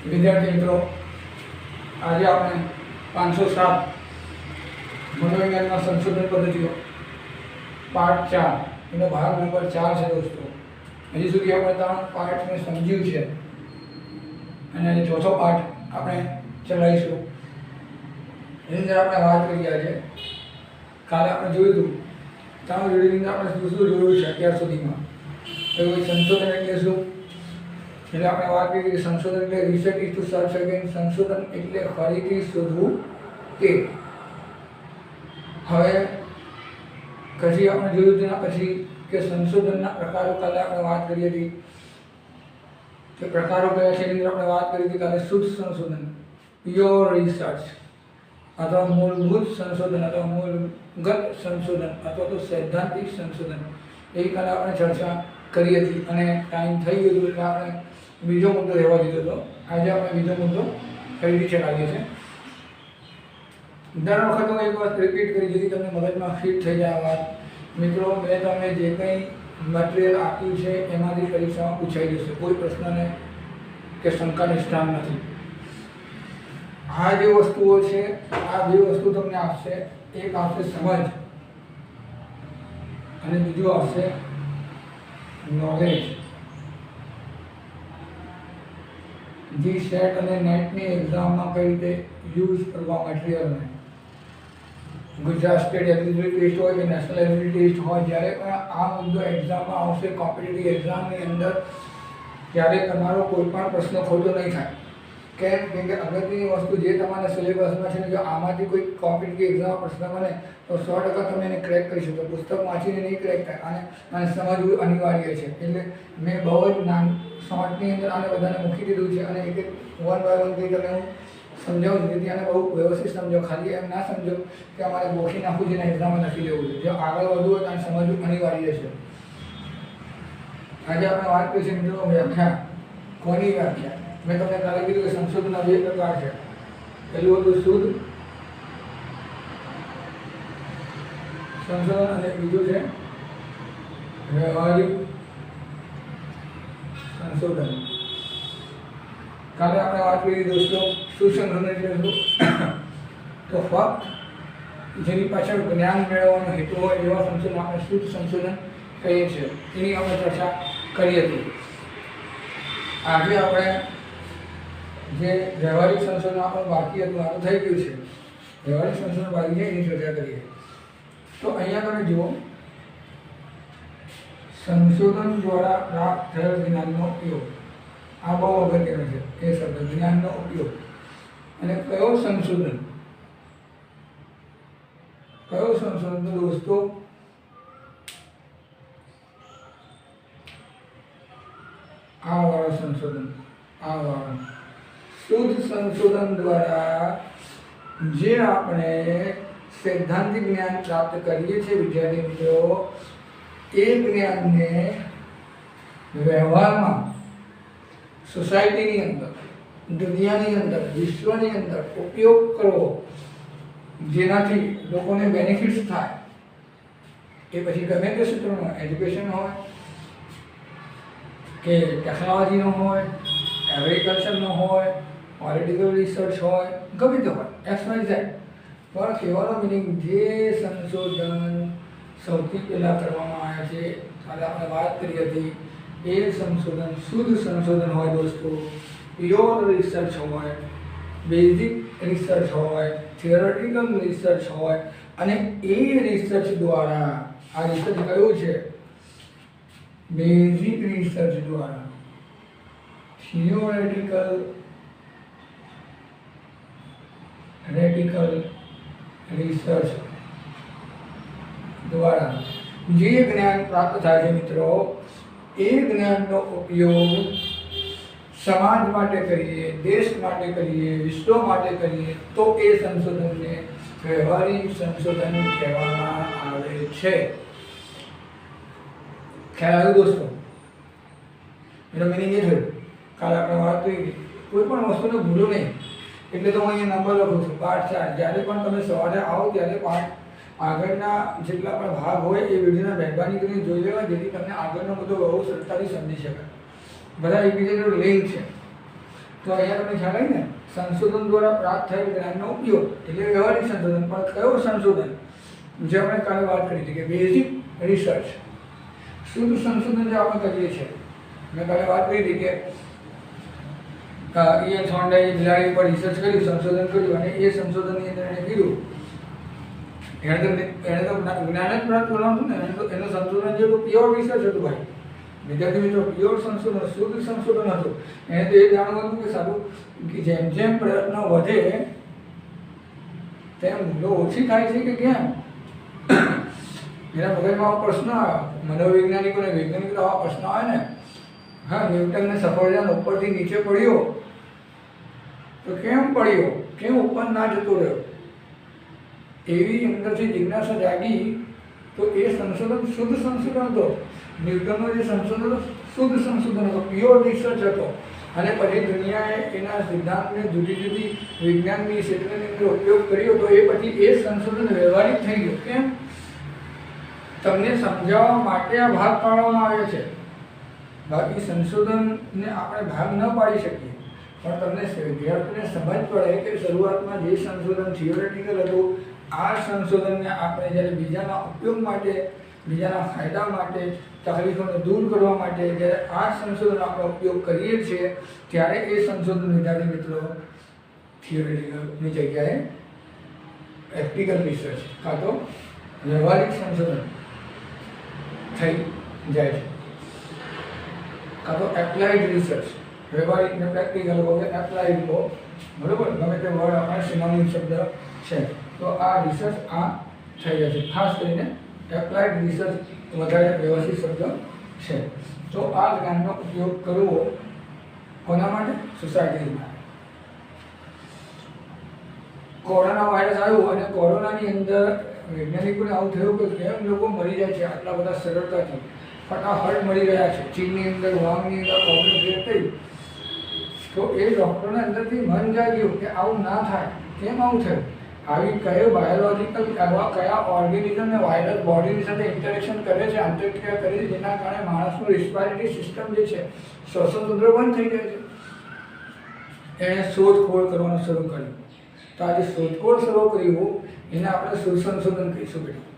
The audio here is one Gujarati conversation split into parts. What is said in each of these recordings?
વિદ્યાર્થી મિત્રો, આજે આપણે 507 મનોવિજ્ઞાનમાં સંશોધન પદ્ધતિઓ પાર્ટ 4 એનો ભાગ નંબર 4 છે દોસ્તો. હજી સુધી આપણે 3 પાર્ટને સમજ્યું છે અને આજે ચોથો પાર્ટ આપણે ચલાવીશું. એની અંદર આપણે વાત કરી આજે. કાલે આપણે જોયું હતું 3 વિડીયોની અંદર આપણે શું જોયું છે અત્યાર સુધીમાં. તો સંશોધન એટલે શું? એટલે આપણે વાત કરી કે સંશોધન એટલે research is to search again. સંશોધન એટલે ફરીથી શોધવું તે. હવે પછી આપણે જોયું તેના પછી કે સંશોધનના પ્રકારો કાલે આપણે વાત કરી હતી કે પ્રકારો કયા છે એની અંદર આપણે વાત કરી હતી કાલે. શુદ્ધ સંશોધન, પ્યોર રિસર્ચ, અથવા મૂળભૂત સંશોધન, અથવા મૂળગત સંશોધન, અથવા તો સૈદ્ધાંતિક સંશોધન, એ કાલે આપણે ચર્ચા કરી હતી. અને ટાઈમ થઈ ગયો એટલે આપણે બીજો મુદ્દો રહેવા દીધો હતો. આજે આપણે બીજો મુદ્દો ફરીથી ચલાવીએ છીએ. દર વખત હું એક વાત રિપીટ કરી જેથી તમને મગજમાં ફિટ થઈ જાય વાત. મિત્રો, મેં તમને જે કંઈ મટીરિયલ આપ્યું છે એમાંથી પરીક્ષામાં પૂછાઈ જશે. કોઈ પ્રશ્નને કે શંકાને સ્થાન નથી. આ જે વસ્તુઓ છે, આ બે વસ્તુ તમને આપશે. એક આપશે સમજ અને બીજું આવશે નોલેજ. જી સેટ અને નેટની એક્ઝામમાં કઈ રીતે યુઝ કરવા મટીરિયલને. ગુજરાત સ્ટેટ એલિજિબિલિટી ટેસ્ટ હોય કે નેશનલ એલિજિબિલિટી ટેસ્ટ હોય, જ્યારે પણ આ મુદ્દો એક્ઝામમાં આવશે કોમ્પિટિટિવ એક્ઝામની અંદર, ત્યારે તમારો કોઈ પણ પ્રશ્ન ખોટો નહીં થાય. કેમ કે અગત્યની વસ્તુ જે તમારા સિલેબસમાં છે ને, જો આમાંથી કોઈ કોમ્પિટિટિવ એક્ઝામમાં પ્રશ્ન બને તો 100% તમે એને ક્રેક કરી શકો. પુસ્તક વાંચીને નહીં ક્રેક થાય. અને સમજવું અનિવાર્ય છે. એટલે મેં બહુ જ શોર્ટની અંદર આને બધાને મૂકી દીધું છે અને એક એક વન બાય વન કંઈ તમે હું સમજાવું જેથી આને બહુ વ્યવસ્થિત સમજો. ખાલી એમ ના સમજો કે અમારે ગોખી નાખવું છે ને એક્ઝામમાં લખી લેવું છે. જો આગળ વધવું હોય તો આને સમજવું અનિવાર્ય છે. આજે આપણે વાત કરીએ છીએ મિત્રો વ્યાખ્યા. કોની વ્યાખ્યા? મેં તમને કાલે કીધું કે સંશોધનના 2 પ્રકાર છે. પહેલું હતું શુદ્ધ સંશોધન અને બીજું છે વ્યવહારિક સંશોધન. કાલે આપણે વાત કરી દોસ્તો સુસંશોધન એટલે શું? તો ફક્ત જેની પાછળ જ્ઞાન મેળવવાનો હેતુ હોય એવા સંશોધન આપણે શુદ્ધ સંશોધન કહીએ છીએ. એની આપણે ચર્ચા કરી હતી. આજે આપણે જે વ્યવહારિક સંશોધન આપણું બાકી હતું, આ તો થઈ ગયું છે. વ્યવહારિક સંશોધન બાકી છે એની ચર્ચા કરીએ. તો અહીંયા તમે જુઓ, સંશોધન દ્વારા પ્રાપ્ત થયેલ જ્ઞાનનો ઉપયોગ. આ બહુ અગત્યનો છે એ શબ્દ, જ્ઞાનનો ઉપયોગ. અને કયો સંશોધન? કયો સંશોધન? તો દોસ્તો આ વાળો સંશોધન, આ વાળો શુદ્ધ સંશોધન દ્વારા જે આપણે સૈદ્ધાંતિક જ્ઞાન પ્રાપ્ત કરીએ છીએ વિદ્યાર્થી મિત્રો, એ જ્ઞાનને વ્યવહારમાં સોસાયટીની અંદર, દુનિયાની અંદર, વિશ્વની અંદર ઉપયોગ કરવો, જેનાથી લોકોને બેનિફિટ્સ થાય. એ પછી ગમે તે ક્ષેત્રમાં, એજ્યુકેશન હોય કે ટેકનોલોજીનો હોય, એગ્રીકલ્ચરનો હોય, પોલિટિકલ રિસર્ચ હોય, ગમે તે હોય, XYZ. પણ કહેવાનો મિનિંગ, જે સંશોધન સૌથી પહેલાં કરવામાં આવ્યા છે, કાલે આપણે વાત કરી હતી, એ સંશોધન શુદ્ધ સંશોધન હોય દોસ્તો. પ્યોર રિસર્ચ હોય, બેઝિક રિસર્ચ હોય, થિયોરેટિકલ રિસર્ચ હોય. અને એ રિસર્ચ દ્વારા, આ રિસર્ચ કયું છે? બેઝિક રિસર્ચ દ્વારા, થિયોરેટિકલ રિસર્ચ દ્વારા જે જ્ઞાન પ્રાપ્ત થાય છે મિત્રો, એ જ્ઞાનનો ઉપયોગ સમાજ માટે કરીએ, દેશ માટે કરીએ, વિશ્વ માટે કરીએ, તો એ સંશોધનને વ્યવહારિક સંશોધન કહેવામાં આવે છે. ખ્યાલ આવ્યો દોસ્તો? એનો મિનિંગ એ થયો. કાલે આપણે વાત કરી, કોઈ પણ વસ્તુને ભૂલો નહીં. એટલે તો હું અહીંયા નંબર લખું છું, પાઠ 4. જ્યારે પણ તમે સવારે આવો ત્યારે પાઠ આગળના જેટલા પણ ભાગ હોય એ વિડીયોના મહેરબાની કરીને જોઈ લેવા, જેથી તમને આગળનો બધો બહુ સરળતાથી સમજી શકાય. બધા એકબીજાનો લિંક છે. તો અહીંયા તમને ખ્યાલ આવી ને, સંશોધન દ્વારા પ્રાપ્ત થયેલ જ્ઞાનનો ઉપયોગ એટલે વ્યવહારિક સંશોધન. પણ કયો સંશોધન? જે આપણે કાલે વાત કરી હતી કે બેઝિક રિસર્ચ, શુદ્ધ સંશોધન જે આપણે કરીએ છીએ. મેં કાલે વાત કરી હતી કે ઇયન થોર્નડાઈએ બિલાડી પર રિસર્ચ કર્યું, સંશોધન કર્યું, અને એ સંશોધનની અંદર એણે કીધું એણે તો જ્ઞાન જ પ્રાપ્ત કરવાનું હતું ને, એનું સંશોધન જે હતું પ્યોર રિસર્ચ હતું ભાઈ. વિદ્યાર્થી મિત્રો, પ્યોર સંશોધન, શુદ્ધ સંશોધન હતું. એને તો એ જાણવું હતું કે સારું કે જેમ જેમ પ્રયત્ન વધે તેમ ભૂલો ઓછી થાય છે કે કેમ. એના મગજમાં આવો પ્રશ્ન આવ્યો, મનોવૈજ્ઞાનિકોને વૈજ્ઞાનિકો આવા પ્રશ્ન આવે ને. હા, ન્યૂટનને સફરજન ઉપરથી નીચે પડ્યો તો કેમ પડ્યો, કેમ ઉપર ના જતો રહ્યો? એવી અંદરથી જિજ્ઞાસા જાગી તો એ સંશોધન શુદ્ધ સંશોધન હતો. ન્યૂટનનો જે સંશોધન શુદ્ધ સંશોધન હતો, પ્યોર રિસર્ચ હતો. અને પછી દુનિયાએ એના સિદ્ધાંતને જુદી જુદી વિજ્ઞાનની ક્ષેત્રની અંદર ઉપયોગ કર્યો તો એ પછી એ સંશોધન વ્યવહારિક થઈ ગયું. કેમ? તમને સમજાવવા માટે આ ભાગ પાડવામાં આવે છે. બાકી સંશોધનને આપણે ભાગ ન પાડી શકીએ, પણ તમને વિદ્યાર્થીને સમજ પડે કે શરૂઆતમાં જે સંશોધન થિયોરેટિકલ હતું, આ સંશોધનને આપણે જ્યારે બીજાના ઉપયોગ માટે, બીજાના ફાયદા માટે, તકલીફોને દૂર કરવા માટે જ્યારે આ સંશોધન આપણે ઉપયોગ કરીએ છીએ, ત્યારે એ સંશોધન વિદ્યાર્થી મિત્રો થિયોરેટિકલની જગ્યાએ પ્રેક્ટિકલ રિસર્ચ કાં તો વ્યવહારિક સંશોધન થઈ જાય છે. કાં તો એપ્લાઇડ રિસર્ચ, વ્યવહારિક ને પ્રેક્ટિકલ હો કે એપ્લાઇડ હો, બરાબર, ગમે તે વર્ડ આપણે સિનોનિમ શબ્દ છે. તો આ રિસર્ચ આ થઈ જશે. ખાસ કરીને એપ્લાઇડ રિસર્ચ વધારે વ્યવસ્થિત શબ્દ છે. તો આ જ્ઞાનનો ઉપયોગ કરવો કોના માટે? સોસાયટી માટે. કોરોના વાયરસ આવ્યો અને કોરોનાની અંદર વૈજ્ઞાનિકોને આવું થયું કે કેમ લોકો મરી જાય છે આટલા બધા સરળતાથી, ફટાફટ મળી રહ્યા છે. ચીનની અંદર વાંગની અંદર પ્રોબ્લેમ ક્રિએટ થઈ તો એ ડૉક્ટરના અંદરથી મન જાગ્યું કે આવું ના થાય. કેમ આવું થયું? આવી કયો બાયોલોજિકલ એવા કયા ઓર્ગેનિઝમને વાયરસ બોડીની સાથે ઇન્ટરેક્શન કરે છે, આંતરક્રિયા કરે છે, જેના કારણે માણસનું રિસ્પાયરેટરી સિસ્ટમ જે છે, શ્વસન તંત્ર બંધ થઈ જાય છે. એણે શોધખોળ કરવાનું શરૂ કર્યું. તો આજે શોધખોળ શરૂ કર્યું એને આપણે સુસંશોધન કહીશું બેટા.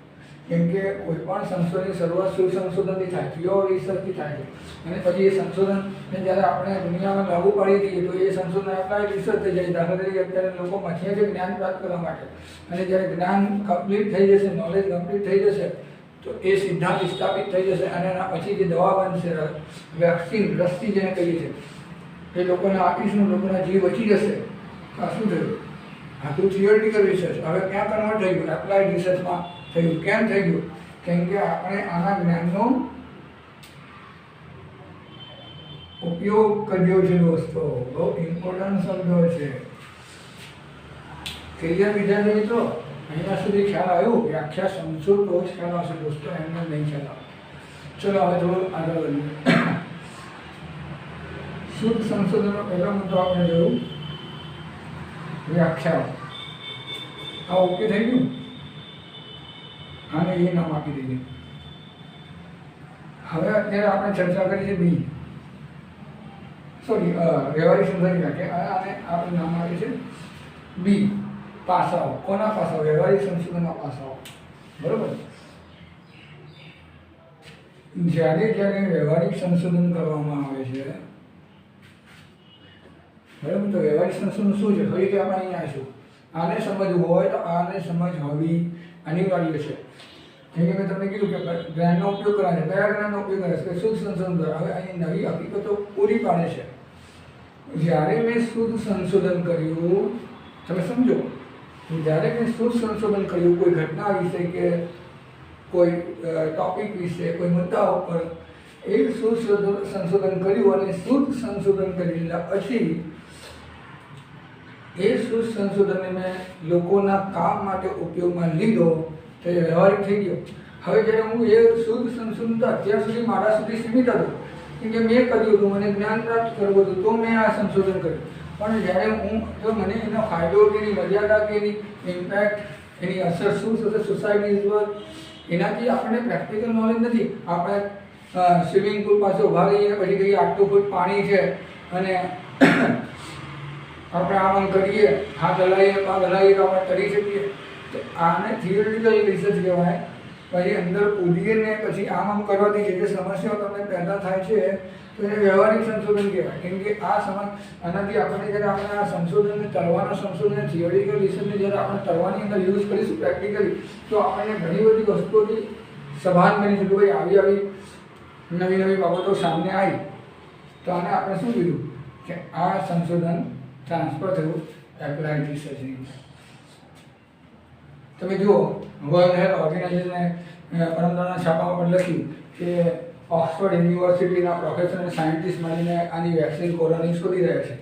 કેમ કે કોઈ પણ સંશોધનની શરૂઆત સુસંશોધનથી થાય, પ્યોર રિસર્ચથી થાય છે. અને પછી એ સંશોધનને જ્યારે આપણે દુનિયામાં લાગુ પાડી દઈએ તો એ સંશોધન એપ્લાઇડ રિસર્ચ થઈ જાય. દાખલા તરીકે અત્યારે લોકો મથીએ છે જ્ઞાન પ્રાપ્ત કરવા માટે, અને જ્યારે જ્ઞાન કમ્પ્લીટ થઈ જશે, નોલેજ કમ્પ્લીટ થઈ જશે તો એ સિદ્ધાંત સ્થાપિત થઈ જશે. અને એના પછી જે દવા બનશે, વેક્સિન, રસી જેને કહીએ છીએ, એ લોકોને આપીશું, લોકોના જીવ બચી જશે. આ શું થયું? આ તો થિયોરિટિકલ રિસર્ચ હવે ક્યાં કન્વર્ટ થઈ ગયું? એપ્લાઇડ રિસર્ચમાં થયું. કેમ થઈ ગયું? કેમ કે આપણે આના જ્ઞાનનો ઉપયોગ કર્યો છે દોસ્તો. બહુ ઇમ્પોર્ટન્ટ શબ્દો છે. ક્લિયર વિદ્યાર્થી મિત્રો? અહીંયા સુધી ખ્યાલ આવ્યો? વ્યાખ્યા સમજો તો જ ખ્યાલ આવશે દોસ્તો, એમને નહીં ખ્યાલ આવે. ચલો હવે થોડું આગળ વધીએ. શુદ્ધ સંશોધનનો પહેલો મુદ્દો આપણે જોયું વ્યાખ્યાઓ. આ ઓકે થઈ ગયું? આને એ નામ આપી દઈએ. હવે અત્યારે આપણે ચર્ચા કરી છે બી, સોરી વ્યવહારિક સંશોધન વ્યાખ્યા. આને આપણે નામ આપીએ છે બી, પાસાઓ. કોના પાસાઓ? વ્યવહારિક સંશોધનના પાસાઓ. બરોબર. જ્યારે જ્યારે વ્યવહારિક સંશોધન કરવામાં આવે છે, બરાબર, તો વ્યવહારિક સંશોધન શું છે? હવે કે આપણે અહીંયા આવીશું. આને સમજવું હોય તો આને સમજ હોવી અનિવાર્ય છે. જેમ કે મેં તમને કીધું કે જ્ઞાનનો ઉપયોગ કરે છે. કયા જ્ઞાનનો ઉપયોગ કરે છે? શુદ્ધ સંશોધન દ્વારા. હવે અહીં નવી હકીકતો પૂરી પાડે છે. જ્યારે મેં શુદ્ધ સંશોધન કર્યું, તમે સમજો, જ્યારે મેં શુદ્ધ સંશોધન કર્યું કોઈ ઘટના વિશે કે કોઈ ટોપિક વિશે, કોઈ મુદ્દા ઉપર, એ શુદ્ધ સંશોધન કર્યું અને શુદ્ધ સંશોધન કરેલા પછી એ શુદ્ધ સંશોધનને મેં લોકોના કામ માટે ઉપયોગમાં લીધો તો એ વ્યવહારિક થઈ ગયો. હવે જ્યારે હું એ શુદ્ધ સંશોધન તો અત્યાર સુધી મારા સુધી સીમિત હતું, કેમ કે મેં કર્યું હતું, મને જ્ઞાન પ્રાપ્ત કરવું હતું, તો મેં આ સંશોધન કર્યું. પણ જ્યારે હું જો મને એનો ફાયદો કે એની મર્યાદા કે એની ઇમ્પેક્ટ, એની અસર શું થશે સોસાયટી ઉપર, એનાથી આપણને પ્રેક્ટિકલ નોલેજ નથી. આપણે સ્વિમિંગ પુલ પાસે ઊભા રહીએ પછી કહીએ આટલું ફૂટ પાણી છે અને આપણે આમ કરીએ, હાથ હલાવીએ, પગ હલાવીએ તો આપણે કરી શકીએ. તો આને થિયોરિટિકલ રિસર્ચ કહેવાય. પછી અંદર કૂદીએ ને પછી આમ કરવાથી જે સમસ્યાઓ તમને પેદા થાય છે તો એને વ્યવહારિક સંશોધન કહેવાય. કેમ કે આનાથી આપણને જ્યારે આપણે આ સંશોધનને તરવાના સંશોધન થિયોરિટિકલ રિસર્ચને જ્યારે આપણે તરવાની અંદર યુઝ કરીશું પ્રેક્ટિકલી, તો આપણને ઘણી બધી વસ્તુઓથી સભાન બનીશું કે ભાઈ આવી નવી નવી બાબતો સામે આવી. તો આને આપણે શું કીધું કે આ સંશોધન ટ્રાન્સફર થયું એપ્લાઇડ રિસર્ચની. તમે જુઓ, વર્લ્ડ હેલ્થ ઓર્ગેનાઇઝેશને પરમદાના છાપામાં પણ લખ્યું કે ઓક્સફર્ડ યુનિવર્સિટીના પ્રોફેસર અને સાયન્ટિસ્ટ મળીને આની વેક્સિન કોરોનાની શોધી રહ્યા છે.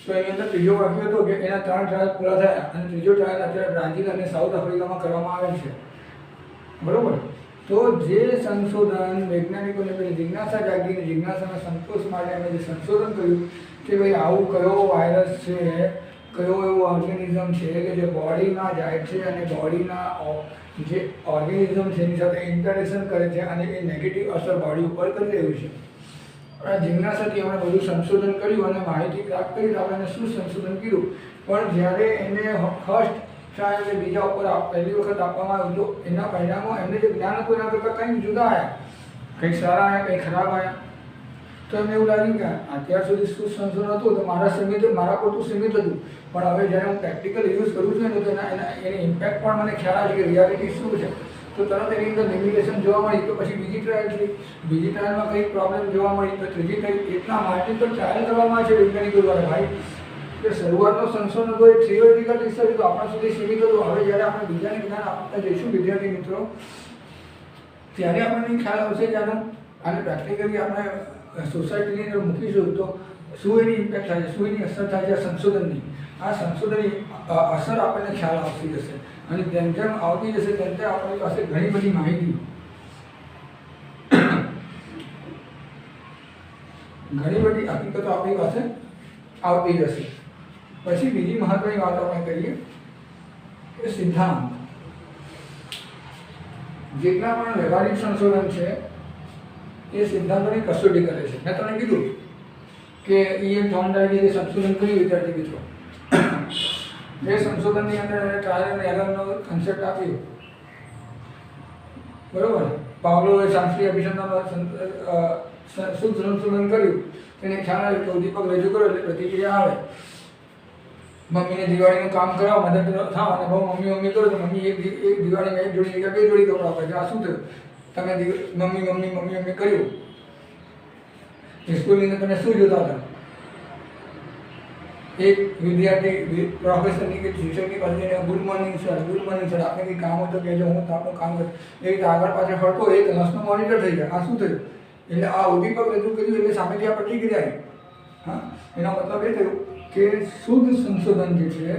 તો એની અંદર ત્રીજો વાક્ય હતો કે એના 3 ટ્રાયલ પૂરા થયા અને ત્રીજો ટ્રાયલ અત્યારે બ્રાઝિલ અને સાઉથ આફ્રિકામાં કરવામાં આવેલ છે. બરાબર. તો જે સંશોધન વૈજ્ઞાનિકોને પેલી જિજ્ઞાસા જાગીને જિજ્ઞાસાના સંતોષ માટે અમે જે સંશોધન કર્યું કે ભાઈ આવું કયો વાયરસ છે, કયો એવો ઓર્ગેનિઝમ છે કે જે બોડીમાં જાય છે અને બોડીના જે ઓર્ગેનિઝમ છે એની સાથે ઇન્ટરેક્શન કરે છે અને એ નેગેટિવ અસર બોડી ઉપર કરી રહ્યું છે. આ જિજ્ઞાસાથી અમે બધું સંશોધન કર્યું અને માહિતી પ્રાપ્ત કરી. આપણે એને શું સંશોધન કર્યું, પણ જ્યારે એને ફર્સ્ટ ટ્રાયલ કે બીજા ઉપર પહેલી વખત આપવામાં આવ્યું તો એના પરિણામો એમને જે જ્ઞાન હતું એના કરતાં કંઈક જુદા આવ્યા. કંઈક સારા આવ્યા, કંઈક ખરાબ આવ્યા. તો એમને એવું લાગ્યું કે અત્યાર સુધી શું સંશોધન હતું તો મારા પૂરતું સીમિત હતું, પણ હવે જ્યારે હું પ્રેક્ટિકલ યુઝ કરું છું ને તો એની ઇમ્પેક્ટ પણ મને ખ્યાલ આવે છે કે રિયાલિટી શું છે. તો તરત એની અંદર લિમિટેશન જોવા મળી. તો પછી બીજી ટ્રાયલ થઈ, બીજી ટ્રાયલમાં કંઈક પ્રોબ્લેમ જોવા મળી, તો ત્રીજી ટ્રાયલ. એટલા માટે તો ટ્રાયલ કરવામાં છે વૈજ્ઞાનિકો દ્વારા ભાઈ કે શરૂઆતનો સંશોધન તો એ થિયોરિટિકલ રિસર્ચ તો આપણા સુધી સીમિત હતું. હવે જ્યારે આપણે બીજાને જ્ઞાન આપતા જઈશું વિદ્યાર્થી મિત્રો, ત્યારે આપણને ખ્યાલ આવશે કે આને પ્રેક્ટિકલી આપણે સોસાયટીની અંદર મૂકીશું તો શું એની ઇમ્પેક્ટ થાય છે, શું એની અસર થાય છે. આ સંશોધનની અસર આપણને ખ્યાલ આવતી જશે અને જેમ જેમ આવતી જશે તેમ તેમ આપણી પાસે ઘણી બધી માહિતી, ઘણી બધી હકીકતો આપણી પાસે આવતી જશે. પછી બીજી મહત્વની વાત આપણે કરીએ કે સિદ્ધાંત. જેટલા પણ વ્યવહારિક સંશોધન છે એ સિદ્ધાંતોની કસોટી કરે છે. મેં તમને કીધું કે ઈએમ થોર્નડાઇકે જે સંશોધન કર્યું વિદ્યાર્થી મિત્રો, એ સંશોધનની અંદર એને ટ્રાયલ અને એરરનો કન્સેપ્ટ આપ્યો. બરોબર. પાવલોવે શાસ્ત્રીય અભિસંધાનનું શું સંશોધન કર્યું એને ખ્યાલ આવે કે ઉદ્દીપક રજૂ કરો એટલે પ્રતિક્રિયા આવે. મમ્મીને દિવાળીનું કામ કરાવો, મદદ થાવ અને બહુ મમ્મી કરો તો મમ્મી એક દિવાળીમાં એક જોડી જગ્યા 2 જોડી કપડાં આપે છે. આ શું થયું? તમે મમ્મી કર્યું. સ્કૂલની અંદર તમે શું જોતા હતા? એક વિદ્યાર્થી પ્રોફેસરની કે શિક્ષકની પાસે ગુડ મોર્નિંગ સર, આપણે કંઈ કામ હોય તો કહેજો, હું તો આપણું કામ કરું. એ રીતે આગળ પાછળ ફરતો એક ક્લાસનો મોનિટર થઈ જાય. આ શું થયું? એટલે આ ઉદ્દીપક રજૂ કર્યું એટલે સામેથી આ પ્રતિક્રિયા આવી. હા, એનો મતલબ એ થયું કે શુદ્ધ સંશોધન જે છે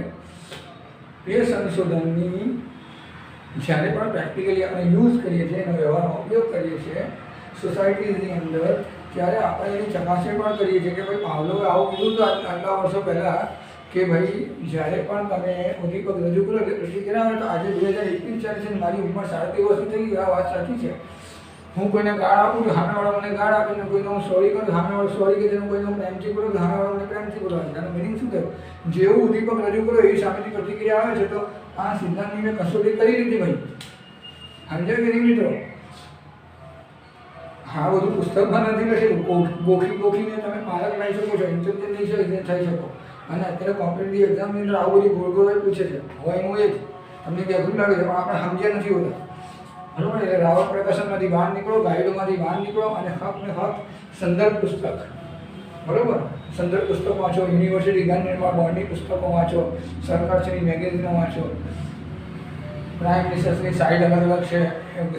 એ સંશોધનની જ્યારે પણ પ્રેક્ટિકલી આપણે યુઝ કરીએ છીએ, એનો વ્યવહારનો ઉપયોગ કરીએ છીએ સોસાયટીની અંદર, ત્યારે આપણે એની ચકાસણી પણ કરીએ છીએ કે ભાઈ પાવલોવે આવું કીધું તો આટલા વર્ષો પહેલાં કે ભાઈ જ્યારે પણ તમે ઉદ્દીપક રજૂ કરો એટલે પ્રતિક્રિયા આવે. તો આજે 2021 ચાલે છે, મારી ઉંમર 37 વર્ષની થઈ ગઈ. આ વાત સાચી છે. હું કોઈને ગાળ આપું છું, સામેવાળો મને ગાળ આપીને કોઈને હું સોરી કરું, સામેવાળો સોરી કે તેનું કોઈને હું પ્રેમથી બોલું, સામેવાળો મને પ્રેમથી બોલવાનું. એનો મિનિંગ શું થયું? જેવું ઉદ્દીપક રજૂ કરો એવી સામેની પ્રતિક્રિયા આવે છે. તો આ સિદ્ધાંતની મેં કસોટી કરી દીધી ભાઈ. સમજાય કે નહીં મિત્રો? હા, બધું પુસ્તકમાં નથી લખેલું. ગોખીને તમે માર્ક લઈ શકો છો, ઇન્ટરવ્યુ લઈ થઈ શકો. અને અત્યારે કોમ્પિટિટિવ એક્ઝામની અંદર આવું બધું ગોળ પૂછે છે. હવે એનું એ જ તમને કે અઘરું લાગે છે, પણ આપણે સમજ્યા નથી હોતા. બરાબર. એટલે રાવત પ્રકાશનમાંથી બહાર નીકળો, ગાઈડોમાંથી બહાર નીકળો અને ફક્ત સંદર્ભ પુસ્તક, બરાબર, સંદર્ભ પુસ્તકો વાંચો, યુનિવર્સિટી જ્ઞાન નિર્માણ બોર્ડની પુસ્તકો વાંચો, સરકારશ્રીની મેગેઝિનો વાંચો, પ્રાઇમ મિનિસ્ટરની સાઇડ અલગ છે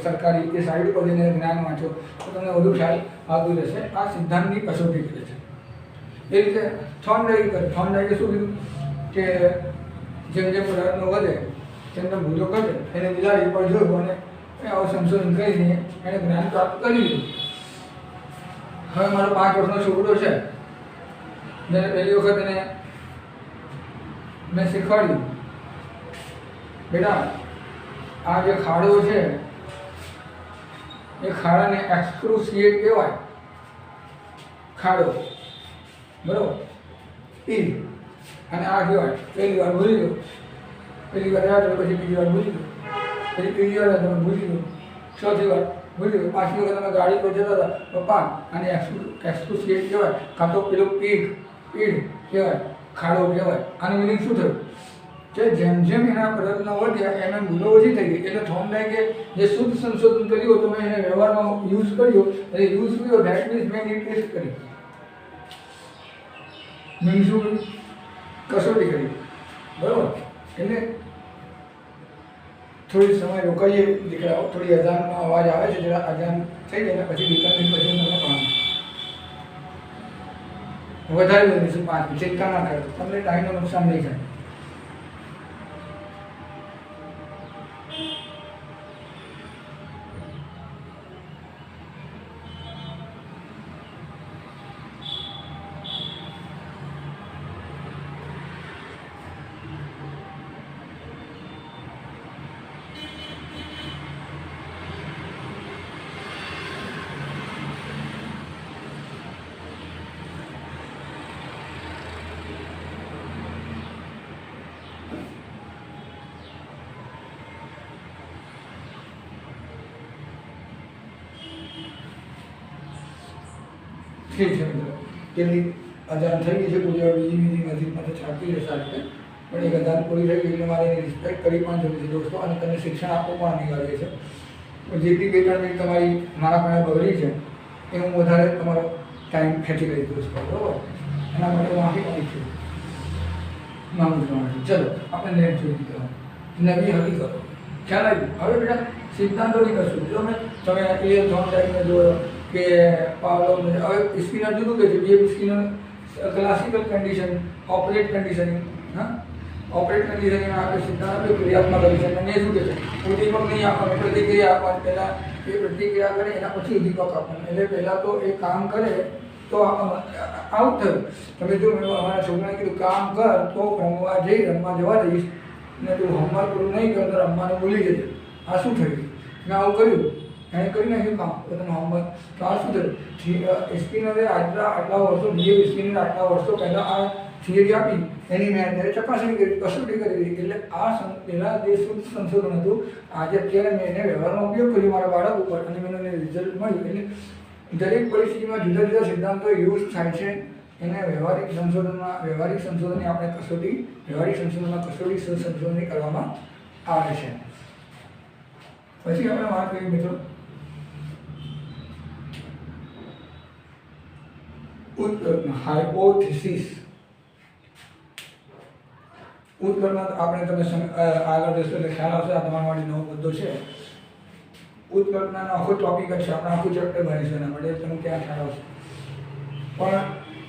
સરકારી, એ સાઇડ ઉપર જઈને જ્ઞાન વાંચો તો તમને વધુ ખ્યાલ આવતું જશે. આ સિદ્ધાંતની કસોટી કરે છે. એ રીતે થોર્નડાઇકે શું કીધું કે જેમ જેમ પ્રયત્નો વધે તેમ તેમ ભૂલો ઘટે. એને બિલાડી પર જોયું અને આવું સંશોધન કરીને એણે જ્ઞાન પ્રાપ્ત કરી લીધું. હવે મારો 5 વર્ષનો છોકરો છે, જેને પહેલી વખત એને મેં શીખવાડ્યું, બેટા આ જે ખાડો છે એ ખાડાને એક્સક્રુશિએટ કહેવાય. ખાડો, બરાબર. અને આ કહેવાય પહેલી વાર ભૂલી ગયો, પહેલી વાર યાદ હોય પછી બીજી વાર ભૂલી ગયો, પછી ત્રીજી વાર તમે ભૂલી ગયો, ચોથી વાર ભૂલી ગયો, પાંચમી વખત તમે ગાડી પર જતા હતા પપ્પા અને એક્સક્રુસિએટ કહેવાય, કાં તો પેલું પીઠ કહેવાય, ખાડો કહેવાય. આનું મિનિંગ શું થયું કે જેમ જેમ એના પ્રયત્નો વધ્યા એમ એમ ભૂલો ઓછી થઈ ગઈ. એટલે થોડું થાય કે જે શુદ્ધ સંશોધન કર્યું તમે એને વ્યવહારમાં યુઝ કર્યો, એટલે યુઝ કર્યો ધેટ મીન્સ મેં ટેસ્ટ કરી, મેં શું કસોટી કરી, બરાબર. એટલે થોડી સમય રોકાઈએ દીકરાઓ, થોડી અજાનનો અવાજ આવે છે, જરા અજાન થઈ જાય ને પછી 2 મિનિટ પછી તમને પાડું વધારે લઈશું 5 મિનિટ, ચિંતા ના કરો, તમને ટાઈમનું નુકસાન નહીં થાય. ઠીક છે મિત્રો, કેટલી અજાન થઈ ગઈ છે, કોઈ બીજી નજીકમાં તો છાપી રહેશે આ રીતે, પણ એક અજાન પૂરી થઈ ગઈ એટલે મારે એની રિસ્પેક્ટ કરી પણ જરૂરી છે દોસ્તો, અને તમને શિક્ષણ આપવું પણ અનિવાર્ય છે. જેટલી 2-3 મિનિટ તમારી મારા પાસે બગડી છે એ હું વધારે તમારો ટાઈમ ખેંચી લઈશ દોસ્તો, બરાબર. એના માટે હું માફી માંગુ છું, ચલો આપણે નેટ જોઈ દીધો, નવી હકીકતો ખ્યાલ આવ્યું. હવે બેટા સિદ્ધાંતોની કશું જો તમે એ જોન ટાઈમને જોયો કે પાવલોવ, હવે સ્કિનર જુદું કહે છે, બે Skinner classical condition, operate conditioning, હા ઓપરેટ કન્ડિશનિંગ આપણે સિદ્ધાંત આપ્યો ક્રિયાત્મક કન્ડિશન, અને શું કહે છે ઉદ્દીપક નહીં આપવાનું, પ્રતિક્રિયા આપવાની, પહેલાં એ પ્રતિક્રિયા કરે એના પછી ઉદ્દીપક આપવાનું. એટલે પહેલાં તો એ કામ કરે તો આવું થયું. તમે જો અમારા છોકરાને કીધું કામ કર તો રમવા જવા દઈશ, ને તું હોમવર્ક પૂરું નહીં કર તો રમવાનું ભૂલી જજે. આ શું થયું? મેં આવું કર્યું, એણે કરી નાખ્યું કામ પોતાનું હોમવર્ક. તો આ શું થયું? સ્કિનરે આટલા વર્ષો, ડીએવી સ્કિનરે આટલા વર્ષો પહેલાં આ થિયરી આપી, એની મેં અત્યારે ચકાસણી કરી, કસોટી કરી દીધી. એટલે આ પહેલાં જે શુદ્ધ સંશોધન હતું, આજે અત્યારે મેં એને વ્યવહારમાં ઉપયોગ કર્યો મારા બાળક ઉપર, અને મને રિઝલ્ટ મળ્યું. એટલે દરેક પરિસ્થિતિમાં જુદા જુદા સિદ્ધાંતો યુઝ થાય છે. એને વ્યવહારિક સંશોધનની આપણે કસોટી, વ્યવહારિક સંશોધનમાં કસોટી સંશોધનની કરવામાં આવે છે. પછી આપણે વાત કરીએ મિત્રો ઉત્કલ્પના, હાઇપોથિસિસ. ઉત્કલ્પના આપણે તમે આગળ જશો એટલે ખ્યાલ આવશે, આ તમારા માટે નવો મુદ્દો છે. ઉત્કલ્પનાનો આખો ટોપિક જ છે, આપણે આખું ચેપ્ટર ભણીશું એના માટે, તમને ક્યાં ખ્યાલ આવશે. પણ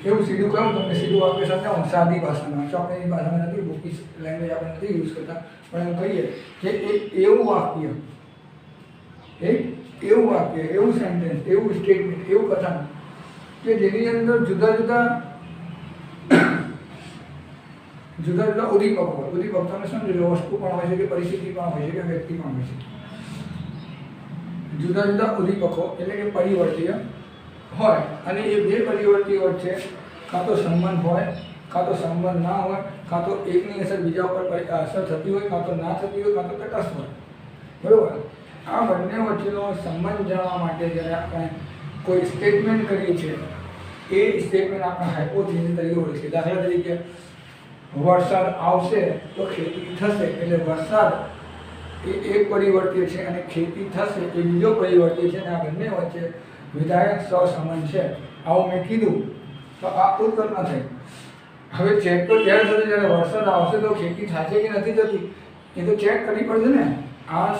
એવું સીધું કહું તમને, સીધું આપણે સમજાવું સાદી ભાષામાં, ચોકડીની ભાષામાં નથી, બુકિશ લેંગ્વેજ આપણે નથી યુઝ કરતા, પણ એમ કહીએ કે એક એવું વાક્ય, એવું સેન્ટેન્સ, એવું સ્ટેટમેન્ટ, એવું કથન કે જેની અંદર જુદા જુદા ઉદ્દીપકો હોય. ઉદ્દીપક તમે સમજો, વસ્તુ પણ હોય છે, કે પરિસ્થિતિ પણ હોય છે, કે વ્યક્તિ પણ હોય છે. જુદા જુદા ઉદ્દીપકો એટલે કે પરિવર્તીય હોય, અને એ બે પરિવર્તીય વચ્ચે કાં તો સંબંધ હોય, કાં તો સંબંધ ના હોય, કાં તો એકની અસર બીજા ઉપર અસર થતી હોય, કાં તો ના થતી હોય, કાં તો તટસ્થ હોય, બરાબર. આ બંને વચ્ચેનો સંબંધ જાણવા માટે જ્યારે આપણે કોઈ સ્ટેટમેન્ટ કરીએ છીએ, એ સ્ટેટમેન્ટ આપણે હાઇપોથિસિસ તરીકે ઓળખીએ. દાખલા તરીકે વરસાદ આવશે તો ખેતી થશે, એટલે વરસાદ એ એક પરિવર્તીય છે અને ખેતી થશે એ બીજો પરિવર્તીય છે, અને આ બંને વચ્ચે વિધાયક સહસંબંધ છે. આવું મેં કીધું તો આ ઉત્કલ્પના થઈ. હવે ચેક તો ત્યારે થશે જ્યારે વરસાદ આવશે તો ખેતી થશે કે નથી થતી, એ તો ચેક કરવી પડશે ને. આ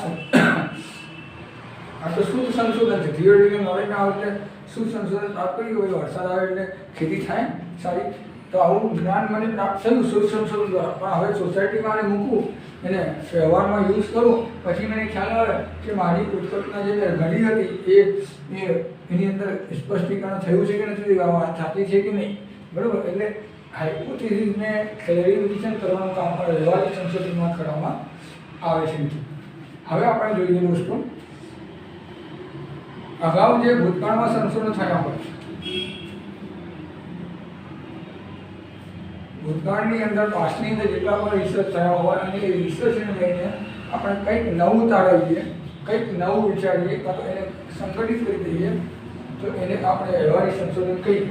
તો શુદ્ધ સંશોધન છે, થિયોરિટિકલ નોલેજ ના આવે એટલે શુદ્ધ સંશોધન પ્રાપ્ત કર્યું હોય, વરસાદ આવે એટલે ખેતી થાય સારી. તો આવું જ્ઞાન મને પ્રાપ્ત થયું શુદ્ધ સંશોધન દ્વારા. પણ હવે સોસાયટીમાં આને મૂકવું, એને વ્યવહારમાં યુઝ કરું, પછી મને ખ્યાલ આવે કે મારી ઉત્કલ્પના જે ઘડી હતી એની અંદર સ્પષ્ટીકરણ થયું છે કે નથી, વાત સાચી છે કે નહીં, બરાબર. એટલે હાઇપોથિસિસને ક્લેરિફિકેશન કરવાનું કામ પણ વ્યવહારિક સંશોધનમાં કરવામાં આવે છે. હવે આપણે જોઈએ દોસ્તો, અગાઉ જે ભૂતકાળમાં સંશોધન થયા હોય, ભૂતકાળની અંદર પાસ્ટની અંદર જેટલા પણ રિસર્ચ થયા હોય અને એ રિસર્ચને લઈને આપણે કંઈક નવું તારવીએ, કંઈક નવું વિચારીએ, કાં તો એને સંગઠિત કરી દઈએ, તો એને આપણે વ્યવહારિક સંશોધન કહીએ.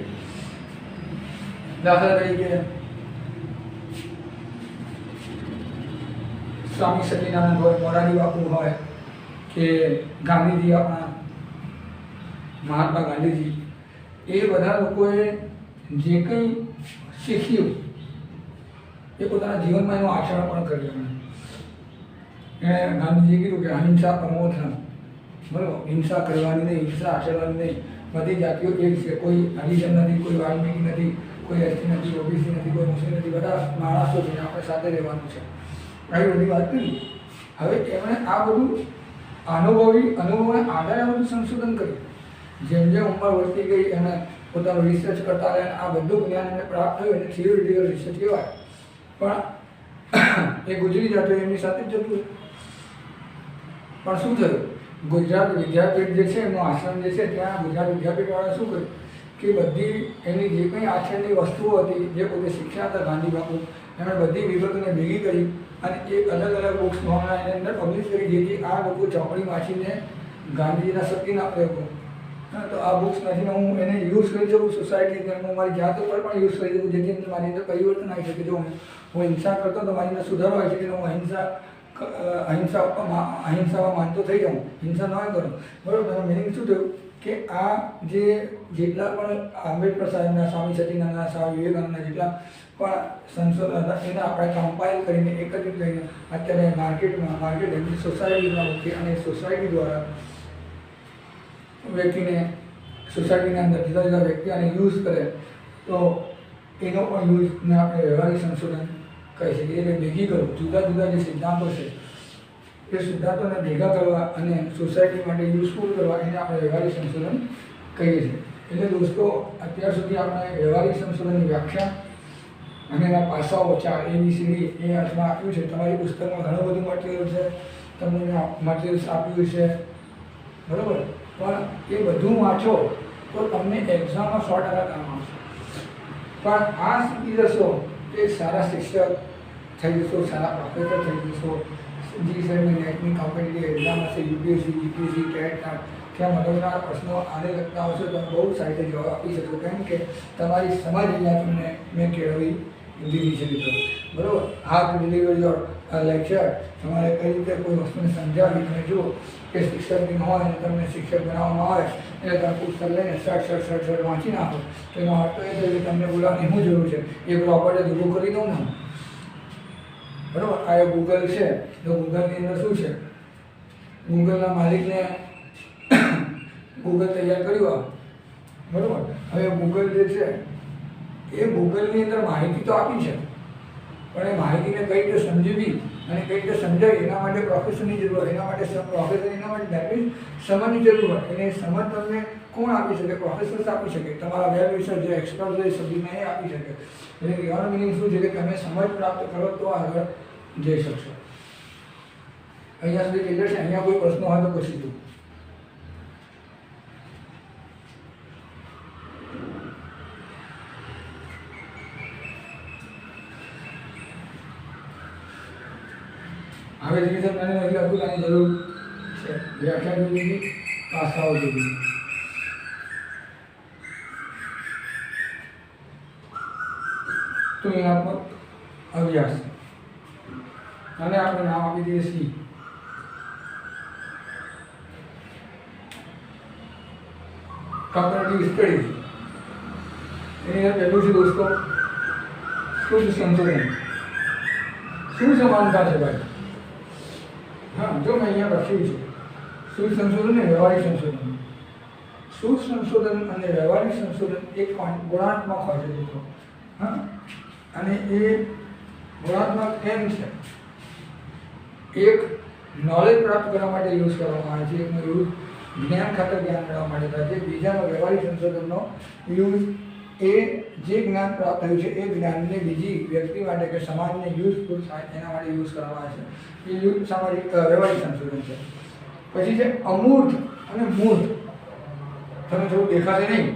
દાખલા તરીકે સ્વામી સચ્ચિદાનંદ હોય, મોરારી બાપુ હોય કે ગાંધીજી, આપણા મહાત્મા ગાંધીજી, એ બધા લોકોએ જે કંઈ શીખ્યું એ પોતાના જીવનમાં એનું આચરણ પણ કર્યું. એણે ગાંધીજીએ કીધું કે અહિંસા પરમો ધર્મ, બરાબર, હિંસા કરવાની નહીં, હિંસા આચરવાની નહીં. બધી જાતિઓ એક છે, કોઈ હરિજન નથી, કોઈ વાલ્મીકી નથી, કોઈ એસટી નથી, ઓબીસી નથી, કોઈ મુસ્લિમ નથી, બધા માણસો છે, આપણે સાથે રહેવાનું છે. આવી બધી વાત કરી. હવે એમણે આ બધું અનુભવને આધારે આ બધું સંશોધન કર્યું. જેમ જેમ ઉંમર વધતી ગઈ એને પોતાનું રિસર્ચ કરતા રહ્યા, આ બધું જ્ઞાન એને પ્રાપ્ત થયું, એને થિયોરિટિકલ રિસર્ચ કહેવાય. પણ એ ગુજરી જતો એમની સાથે જ જતું. પણ શું થયું, ગુજરાત વિદ્યાપીઠ જે છે એમનું આશ્રમ જે છે ત્યાં ગુજરાત વિદ્યાપીઠવાળા શું કર્યું કે બધી એની જે કંઈ આચરણની વસ્તુઓ હતી, જે પોતે શીખ્યા હતા ગાંધી બાપુ, એમણે બધી વિગતોને ભેગી કરી અને એક અલગ અલગ બુક્સ એની અંદર પબ્લિશ કરી, જેથી આ લોકો ચોપડી વાંચીને ગાંધીજીના શક્તિના પ્રયોગો, તો આ બુક્સ વાંચીને હું એને યુઝ કરી શકું સોસાયટી, હું મારી જાત ઉપર પણ યુઝ કરી શકું, જેથી અંદર મારી અંદર પરિવર્તન આવી શકે. જો હું હિંસા કરતો તો મારી અંદર સુધારો આવી શકે, હું અહિંસામાં માનતો થઈ જાઉં, હિંસા ન કરું, બરાબર. એનો મિનિંગ શું થયું કે આ જેટલા પણ આંબેડકર સાહેબના, સ્વામી સચ્ચિદાનંદના, સ્વામી વિવેકાનંદના જેટલા પણ સંશોધન હતા એને આપણે કમ્પાઇલ કરીને એકત્રિત કરીને અત્યારે માર્કેટ સોસાયટીમાં મૂકી અને સોસાયટી દ્વારા વ્યક્તિને, સોસાયટીની અંદર જુદા જુદા વ્યક્તિ આને યુઝ કરે તો એનો પણ યુઝને આપણે વ્યવહારિક સંશોધન કહી શકીએ. એટલે ભેગી કરો જુદા જુદા જે સિદ્ધાંતો છે એ સિદ્ધાંતોને ભેગા કરવા અને સોસાયટી માટે યુઝફુલ કરવા એને આપણે વ્યવહારિક સંશોધન કહીએ છીએ. એટલે દોસ્તો, અત્યાર સુધી આપણે વ્યવહારિક સંશોધનની વ્યાખ્યા અને એના પાસાઓ 4 ABCD એ અર્થમાં આપ્યું છે. તમારી પુસ્તકમાં ઘણું બધું મટીરિયલ છે, તમને મટીરિયલ્સ આપ્યું છે, બરાબર. પણ એ બધું વાંચો તો તમને એક્ઝામમાં 100% કામ આવશે. પણ આ શીખી જશો તો એક સારા શિક્ષક થઈ જશો, સારા પ્રોફેસર થઈ જશો. જીસેટની નેટની કોમ્પિટિટિવ એક્ઝામ હશે, યુપીએસસી, જીપીએસસી, ટેટ, ત્યાં મદદના પ્રશ્નો આને લગતા હશે તો બહુ સારી રીતે જવાબ આપી શકો. કેમ કે તમારી સમજ અહીંયા તમને મેં કેળવી દીધી છે મિત્રો, બરાબર. હાથ ડિલિવર યોર લેક્ચર, તમારે કઈ રીતે કોઈ વસ્તુને સમજાવી તમે જુઓ કે શિક્ષકની ન હોય અને તમને શિક્ષક બનાવવામાં આવે એટલે તમે પુસ્તક લઈને શર્ટ વાંચી નાખો તો એનો અર્થ એ છે કે તમને બોલાવવાની શું જરૂર છે, એ પ્રોપર્ટી ઊભું કરી દઉં ને, બરાબર. આ એ ગૂગલ છે, તો ગૂગલની અંદર શું છે, ગૂગલના માલિકને ગૂગલ તૈયાર કર્યું, બરાબર. હવે ગૂગલ જે છે એ ગૂગલની અંદર માહિતી તો આપી છે, પણ એ માહિતીને કઈ રીતે સમજવી અને કઈ રીતે સમજાવી એના માટે પ્રોફેસરની જરૂર હોય. એના માટે પ્રોફેસર એના માટે ડેફિનેટ સમજની જરૂર હોય. એને સમજ તમને કોણ આપી શકે? પ્રોફેસર્સ આપી શકે, તમારા વેલ વિશર જે એક્સપર્ટ છે સબ્જેક્ટને એ આપી શકે. એટલે કહેવાનો મિનિંગ શું છે કે તમે સમજ પ્રાપ્ત કરો તો આગળ જઈ શકશો. અહીંયા સુધી ક્લિયર છે? અહીંયા કોઈ પ્રશ્નો હોય તો પૂછી દઉં. હવે રિવિઝન મને નથી લાગતું આની જરૂર છે. વ્યાખ્યા જોઈ લીધી, પાસાઓ જોઈ લીધી. તુલનાત્મક અભ્યાસ અને આપણે નામ આપી દઈએ સી. Comparative studies. એની અંદર પહેલું છે દોસ્તો શુદ્ધ સંશોધન. શું સમાનતા છે ભાઈ? હા, જો મેં અહીંયા લખ્યું છે શુદ્ધ સંશોધન અને વ્યવહારિક સંશોધન. શુદ્ધ સંશોધન અને વ્યવહારિક સંશોધન એક ગુણાત્મક હોય છે મિત્રો. હા, અને એ ગુણાત્મક કેમ છે? એક નોલેજ પ્રાપ્ત કરવા માટે યુઝ કરવામાં આવે છે, એકનો યુઝ જ્ઞાન ખાતર જ્ઞાન મેળવવા માટે થાય છે. બીજાનો વ્યવહારિક સંશોધનનો યુઝ એ જે જ્ઞાન પ્રાપ્ત થયું છે એ જ્ઞાનને બીજી વ્યક્તિ માટે કે સમાજને યુઝફુલ થાય એના માટે યુઝ કરવામાં આવે છે. એ યુઝ સામાજિક વ્યવહારિક સંશોધન છે. પછી છે અમૂર્ત અને મૂર્ત. તમે થોડું દેખાશે નહીં,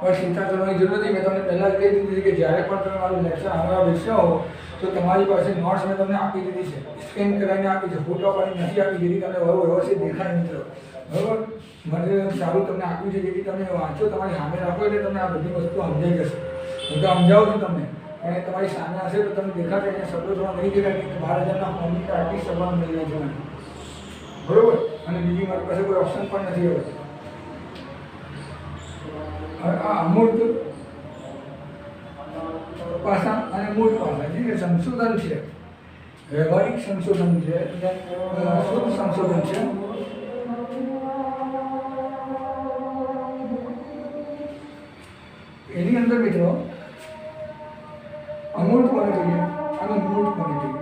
और चिंता करવાની જરૂર નથી। મેં તમને પહેલાં જ કહી દીધી છે કે જ્યારે પણ તમે મારું લેક્ચર સાંભળવા બેસ્યા હો તો તમારી પાસે નોટ્સ મેં તમને આપી દીધી છે, સ્કેન કરાવીને આપી છે, ફોટો પાડીને નથી આપી, જેથી તમને વ્યવસ્થિત દેખાય મિત્રો, બરાબર? મટીરિયલ સારું તમને આપ્યું છે, જેથી તમે વાંચો, તમારી સામે રાખો એટલે તમને આ બધી વસ્તુ સમજાઈ જશે। હું તો સમજાવું છું તમને, અને તમારી સામે હશે તો તમને દેખાશે, અહીંયા શબ્દો થોડા નહીં દેખાય કે 12,000ના ફોર્મની આર્ટિસ્ટ સભામાં મળી જાય છે, બરાબર? અને બીજી મારી પાસે કોઈ ઓપ્શન પણ નથી હવે। હવે આ અમૂર્ત પાસા અને મૂળ પાસા જે સંશોધન છે, વ્યવહારિક સંશોધન છે, શુદ્ધ સંશોધન છે, એની અંદર મિત્રો અમૂર્ત કોને કહીએ અને મૂર્ત કોને કહીએ?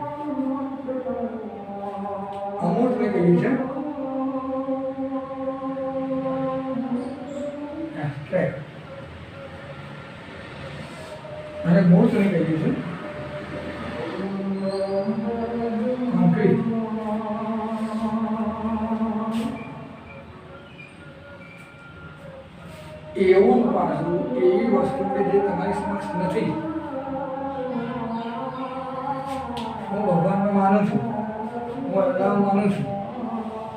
અમૂર્તને કહીએ છે એબ્સ્ટ્રેક્ટ અને મૂર્તને કહીએ છે કોન્ક્રીટ। એવું પાસું, એવી વસ્તુ કે જે તમારી સમક્ષ નથી। હું ભગવાનમાં માનું છું, હું અલ્લાહમાં માનું છું,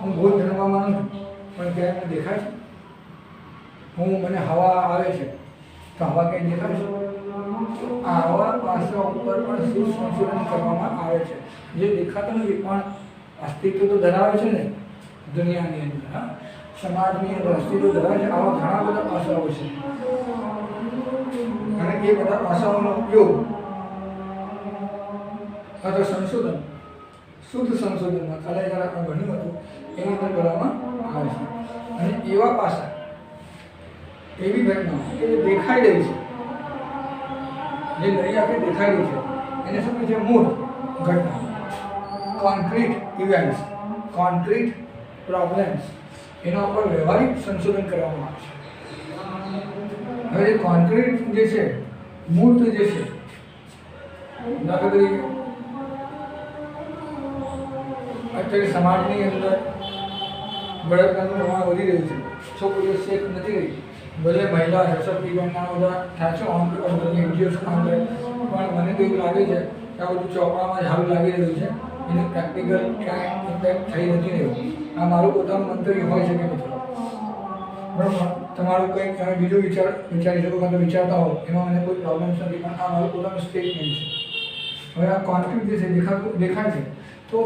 હું બૌદ્ધ ધર્મમાં માનું છું, પણ ક્યાંય મને દેખાય છે? મને હવા આવે છે તો હવા ક્યાંય દેખાય છે? આવા પાસા ઉપર પણ શું સંશોધન કરવામાં આવે છે, જે દેખાતું નથી પણ અસ્તિત્વ તો ધરાવે છે ને દુનિયાની અંદર, સમાજની અંદર અસ્તિત્વ ધરાવે છે। આવા ઘણા બધા પાસાઓ છે, અને એ બધા પાસાઓનો ઉપયોગ અથવા સંશોધન, શુદ્ધ સંશોધનમાં કાલે જ્યારે આપણે ભણ્યું હતું એની અંદર કરવામાં આવે છે। અને એવા પાસા, એવી ઘટનાઓ કે જે દેખાઈ રહી છે, જે નરી આંખે દેખાઈ રહી છે, એને શું કહે છે? મૂળ ઘટના, કોન્ક્રીટ ઇવેન્ટ્સ, કોન્ક્રીટ પ્રોબ્લેમ્સ, એના ઉપર વ્યવહારિક સંશોધન કરવામાં આવે છે। હવે જે કોન્ક્રીટ જે છે, મૂર્ત જે છે, દાખલા તરીકે અત્યારે સમાજની અંદર બળાત્કારનું પ્રમાણ વધી રહ્યું છે, છોકરીઓ સેફ નથી રહી, ભલે મહિલા સશક્તિકરણના બધા થાય છે, બધી એનજીઓસ કામ કરે, પણ મને તો એવું લાગે છે કે આ બધું ચોપડામાં જ હાલ લાગી રહ્યું છે, એનું પ્રેક્ટિકલ ક્યાંય ઇમ્પેક્ટ થઈ નથી રહ્યું। આ મારું પોતાનું મંતવ્ય હોઈ શકે મિત્રો, બરાબર? તમારું કંઈક તમે બીજું વિચારી શકો કાં તો વિચારતા હો, એમાં મને કોઈ પ્રોબ્લેમ્સ નથી, પણ આ મારું પોતાનું સ્ટેટમેન્ટ છે। હવે આ કોન્ફ્લિક્ટ જે છે દેખાય છે, તો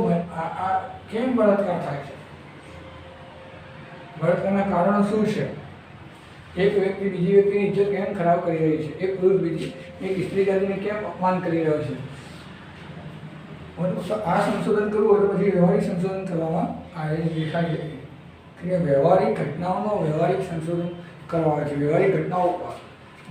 આ કેમ બળાત્કાર થાય છે? બળાત્કારના કારણો શું છે? એક વ્યક્તિ બીજી વ્યક્તિની ઇજ્જત કેમ ખરાબ કરી રહી છે? એક પુરુષ બીજી એક સ્ત્રી જાતિને કેમ અપમાન કરી રહ્યો છે? આ સંશોધન કરવું હોય તો પછી વ્યવહારિક સંશોધન કરવામાં આવે દેખાય છે કે વ્યવહારિક ઘટનાઓનો વ્યવહારિક સંશોધન કરવા આવે છે, વ્યવહારિક ઘટનાઓ પર,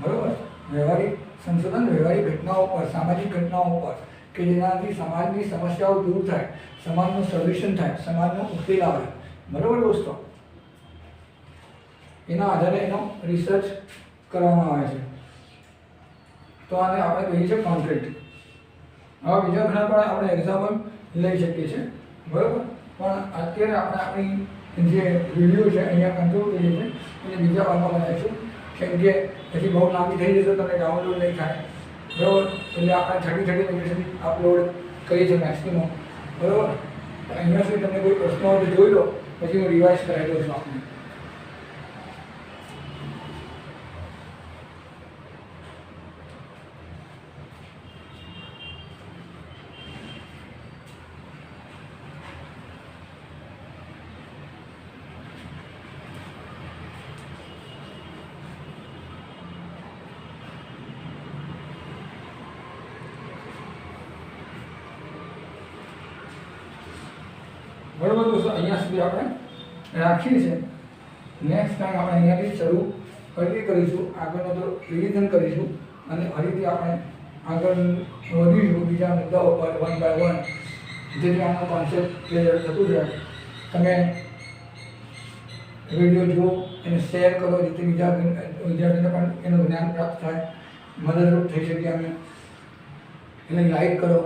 બરાબર? વ્યવહારિક સંશોધન વ્યવહારિક ઘટનાઓ પર, સામાજિક ઘટનાઓ પર, કે જેનાથી સમાજની સમસ્યાઓ દૂર થાય, સમાજનું સોલ્યુશન થાય, સમાજનો ઉકેલ આવે, બરાબર દોસ્તો? એના આધારે એનો રિસર્ચ કરવામાં આવે છે, તો આને આપણે કહીએ છીએ કોન્ક્રીટ। હવે બીજા ઘણા પણ આપણે એક્ઝામ્પલ લઈ શકીએ છીએ, બરાબર? પણ અત્યારે આપણે આપણી જે વિડીયો છે અહીંયા કંટ્રોલ કરીએ છીએ, અને બીજા ભાગમાં બનાવીશું, કેમ કે પછી બહુ લાંબી થઈ જશે, તમને ડાઉનલોડ નહીં થાય, બરાબર? એટલે આપણે 30 મિનિટ સુધી અપલોડ કરીએ છીએ મેક્સિમમ, બરાબર? અહીંયા સુધી તમને કોઈ પ્રશ્ન હોય તો જોઈ લો, પછી હું રિવાઇઝ કરાવી દઉં છું આપને। બરાબર દોસ્તો, અહીંયા સુધી આપણે રાખીએ છીએ। નેક્સ્ટ ટાઈમ આપણે અહીંયાથી શરૂ કરીશું, આગળનો તો રિવિઝન કરીશું, અને ફરીથી આપણે આગળ વધીશું બીજા મુદ્દાઓ પર 1 by 1, જેથી આનો કોન્સેપ્ટ ક્લિયર થતું જાય। તમે વિડીયો જુઓ, એને શેર કરો, જેથી બીજા વિદ્યાર્થીઓને પણ એનું જ્ઞાન પ્રાપ્ત થાય, મદદરૂપ થઈ શકીએ અમે। એને લાઈક કરો,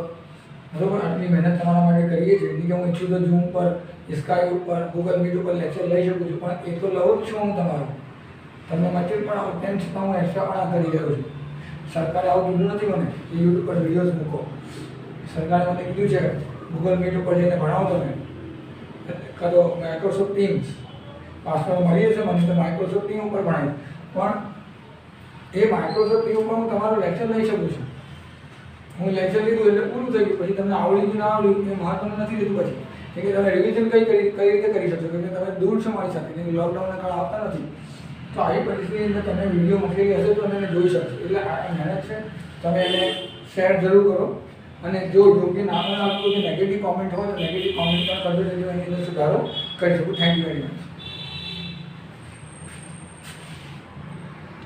બરાબર? આટલી મહેનત તમારા માટે કરીએ છીએ, એટલે હું ઈચ્છું તો ઝૂમ પર, સ્કાય ઉપર, ગૂગલ મીટ ઉપર લેક્ચર લઈ શકું છું, પણ એ તો લઉં જ છું હું તમારું, તમને મટીરિયલ પણ આવું તેમ છતાં હું એક્સ્ટ્રા પણ આ કરી રહ્યો છું. સરકારે આવું કીધું નથી મને કે યુટ્યુબ પર વિડીયોઝ મૂકો. સરકારે મને કીધું છે ગૂગલ મીટ ઉપર જઈને ભણાવો તમે, કાં તો માઇક્રોસોફ્ટ ટીમ્સ પાસવર્ડ મળીએ છે મને તો માઇક્રોસોફ્ટ ટીમ ઉપર ભણાય, પણ એ માઇક્રોસોફ્ટ ટીમ ઉપર હું તમારું લેક્ચર લઈ શકું છું. હું લેક્ચર લીધું એટલે પૂરું થઈ ગયું. પછી તમને આવડ્યું કે ના આવડ્યું એ મહત્વનું નથી લીધું. પછી કે તમે રિવિઝન કઈ રીતે કરી શકશો, કે તમે દૂર છો મારી સાથે, કે લોકડાઉનના કાળ આવતા નથી. તો આવી પરિસ્થિતિની અંદર તમે વિડીયો મૂકેલી હશે તો તમે એને જોઈ શકશો. એટલે આ મહેનત છે, તમે એને શેર જરૂર કરો. અને જો યોગ્ય ના પણ આપતું કે નેગેટિવ કોમેન્ટ હોય તો નેગેટિવ કોમેન્ટ પણ કરજો, જેથી એની અંદર સુધારો કરી શકું. Thank you very much.